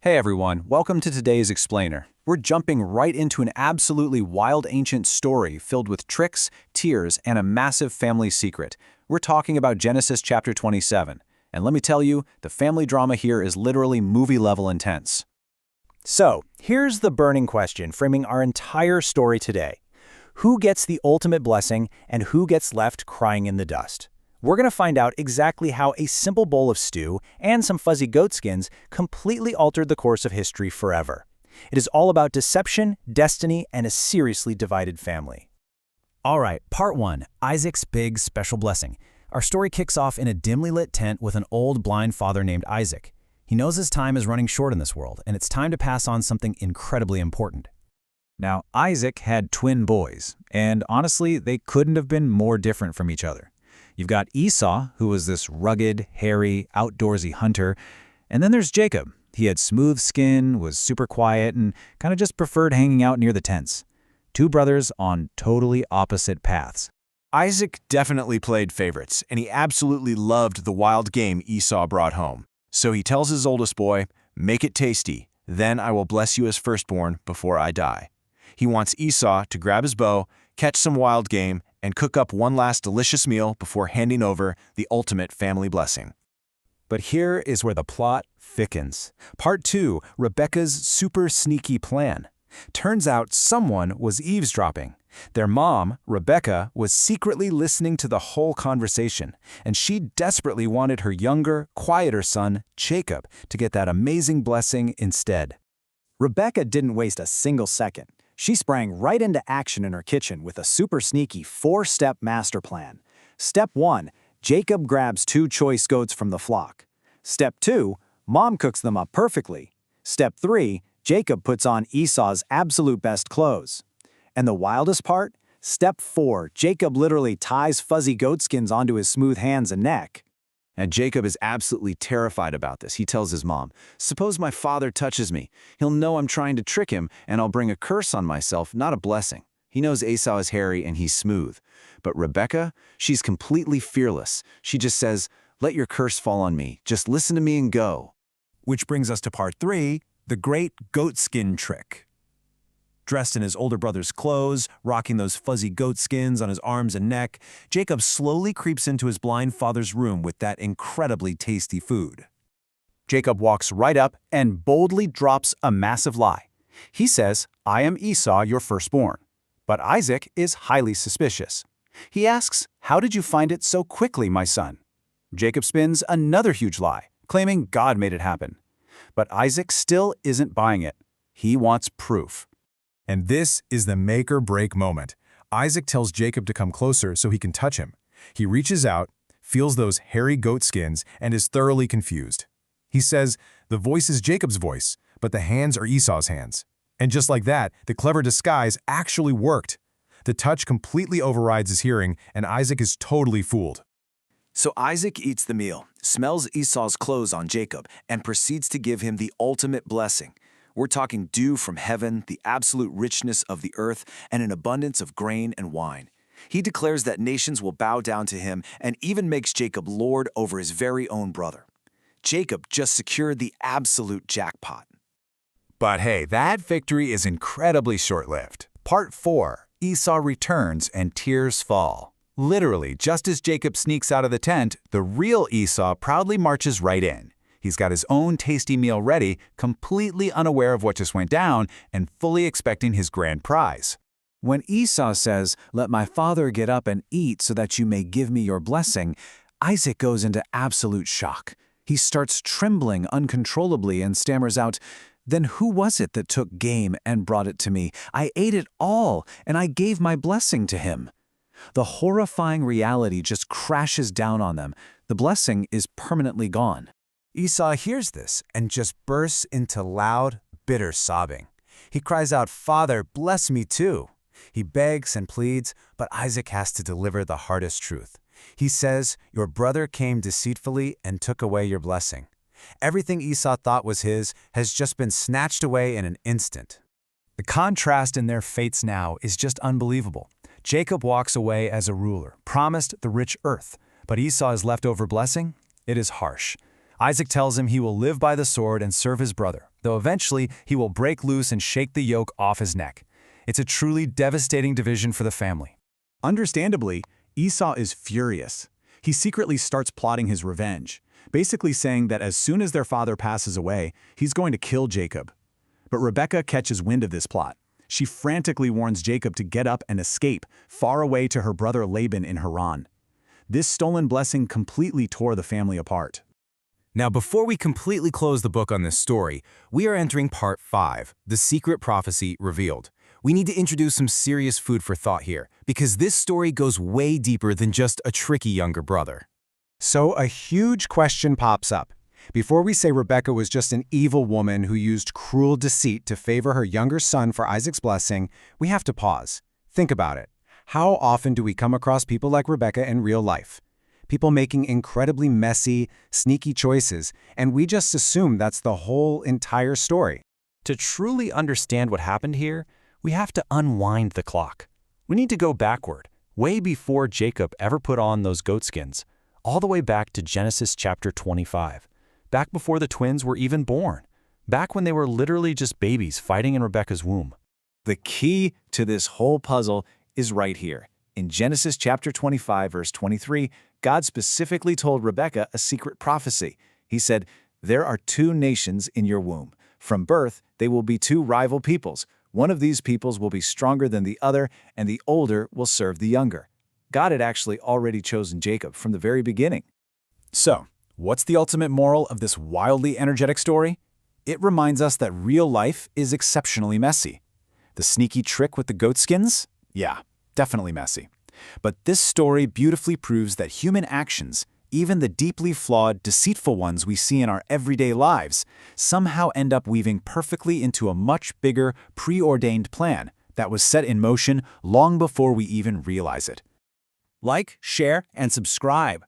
Hey everyone, welcome to today's Explainer. We're jumping right into an absolutely wild ancient story filled with tricks, tears, and a massive family secret. We're talking about Genesis chapter 27. And let me tell you, the family drama here is literally movie-level intense. So, here's the burning question framing our entire story today. Who gets the ultimate blessing and who gets left crying in the dust? We're going to find out exactly how a simple bowl of stew and some fuzzy goat skins completely altered the course of history forever. It is all about deception, destiny, and a seriously divided family. All right, part 1, Isaac's big special blessing. Our story kicks off in a dimly lit tent with an old blind father named Isaac. He knows his time is running short in this world, and it's time to pass on something incredibly important. Now, Isaac had twin boys, and honestly, they couldn't have been more different from each other. You've got Esau, who was this rugged, hairy, outdoorsy hunter, and then there's Jacob. He had smooth skin, was super quiet, and kind of just preferred hanging out near the tents. Two brothers on totally opposite paths. Isaac definitely played favorites, and he absolutely loved the wild game Esau brought home. So he tells his oldest boy, "Make it tasty, then I will bless you as firstborn before I die." He wants Esau to grab his bow, catch some wild game, and cook up one last delicious meal before handing over the ultimate family blessing. But here is where the plot thickens. Part 2, Rebekah's super sneaky plan. Turns out someone was eavesdropping. Their mom, Rebekah, was secretly listening to the whole conversation, and she desperately wanted her younger, quieter son, Jacob, to get that amazing blessing instead. Rebekah didn't waste a single second. She sprang right into action in her kitchen with a super sneaky 4-step master plan. Step 1, Jacob grabs 2 choice goats from the flock. Step 2, Mom cooks them up perfectly. Step 3, Jacob puts on Esau's absolute best clothes. And the wildest part? Step 4, Jacob literally ties fuzzy goatskins onto his smooth hands and neck. And Jacob is absolutely terrified about this. He tells his mom, "Suppose my father touches me. He'll know I'm trying to trick him, and I'll bring a curse on myself, not a blessing." He knows Esau is hairy and he's smooth. But Rebekah, she's completely fearless. She just says, "Let your curse fall on me. Just listen to me and go." Which brings us to part 3, the great goatskin trick. Dressed in his older brother's clothes, rocking those fuzzy goat skins on his arms and neck, Jacob slowly creeps into his blind father's room with that incredibly tasty food. Jacob walks right up and boldly drops a massive lie. He says, "I am Esau, your firstborn." But Isaac is highly suspicious. He asks, "How did you find it so quickly, my son?" Jacob spins another huge lie, claiming God made it happen. But Isaac still isn't buying it. He wants proof. And this is the make-or-break moment. Isaac tells Jacob to come closer so he can touch him. He reaches out, feels those hairy goat skins, and is thoroughly confused. He says, the voice is Jacob's voice, but the hands are Esau's hands. And just like that, the clever disguise actually worked. The touch completely overrides his hearing, and Isaac is totally fooled. So Isaac eats the meal, smells Esau's clothes on Jacob, and proceeds to give him the ultimate blessing. We're talking dew from heaven, the absolute richness of the earth, and an abundance of grain and wine. He declares that nations will bow down to him and even makes Jacob lord over his very own brother. Jacob just secured the absolute jackpot. But hey, that victory is incredibly short-lived. Part 4, Esau returns and tears fall. Literally, just as Jacob sneaks out of the tent, the real Esau proudly marches right in. He's got his own tasty meal ready, completely unaware of what just went down and fully expecting his grand prize. When Esau says, "Let my father get up and eat so that you may give me your blessing," Isaac goes into absolute shock. He starts trembling uncontrollably and stammers out, "Then who was it that took game and brought it to me? I ate it all, and I gave my blessing to him." The horrifying reality just crashes down on them. The blessing is permanently gone. Esau hears this and just bursts into loud, bitter sobbing. He cries out, "Father, bless me too." He begs and pleads, but Isaac has to deliver the hardest truth. He says, "Your brother came deceitfully and took away your blessing." Everything Esau thought was his has just been snatched away in an instant. The contrast in their fates now is just unbelievable. Jacob walks away as a ruler, promised the rich earth, but Esau's leftover blessing, it is harsh. Isaac tells him he will live by the sword and serve his brother, though eventually he will break loose and shake the yoke off his neck. It's a truly devastating division for the family. Understandably, Esau is furious. He secretly starts plotting his revenge, basically saying that as soon as their father passes away, he's going to kill Jacob. But Rebekah catches wind of this plot. She frantically warns Jacob to get up and escape far away to her brother Laban in Haran. This stolen blessing completely tore the family apart. Now, before we completely close the book on this story, we are entering part 5, the secret prophecy revealed. We need to introduce some serious food for thought here, because this story goes way deeper than just a tricky younger brother. So a huge question pops up. Before we say Rebekah was just an evil woman who used cruel deceit to favor her younger son for Isaac's blessing, we have to pause. Think about it. How often do we come across people like Rebekah in real life? People making incredibly messy, sneaky choices, and we just assume that's the whole entire story. To truly understand what happened here, we have to unwind the clock. We need to go backward, way before Jacob ever put on those goatskins, all the way back to Genesis chapter 25. Back before the twins were even born. Back when they were literally just babies fighting in Rebekah's womb. The key to this whole puzzle is right here. In Genesis chapter 25, verse 23, God specifically told Rebekah a secret prophecy. He said, "There are 2 nations in your womb. From birth, they will be 2 rival peoples. One of these peoples will be stronger than the other, and the older will serve the younger." God had actually already chosen Jacob from the very beginning. So, what's the ultimate moral of this wildly energetic story? It reminds us that real life is exceptionally messy. The sneaky trick with the goatskins? Yeah, definitely messy. But this story beautifully proves that human actions, even the deeply flawed, deceitful ones we see in our everyday lives, somehow end up weaving perfectly into a much bigger, preordained plan that was set in motion long before we even realize it. Like, share, and subscribe.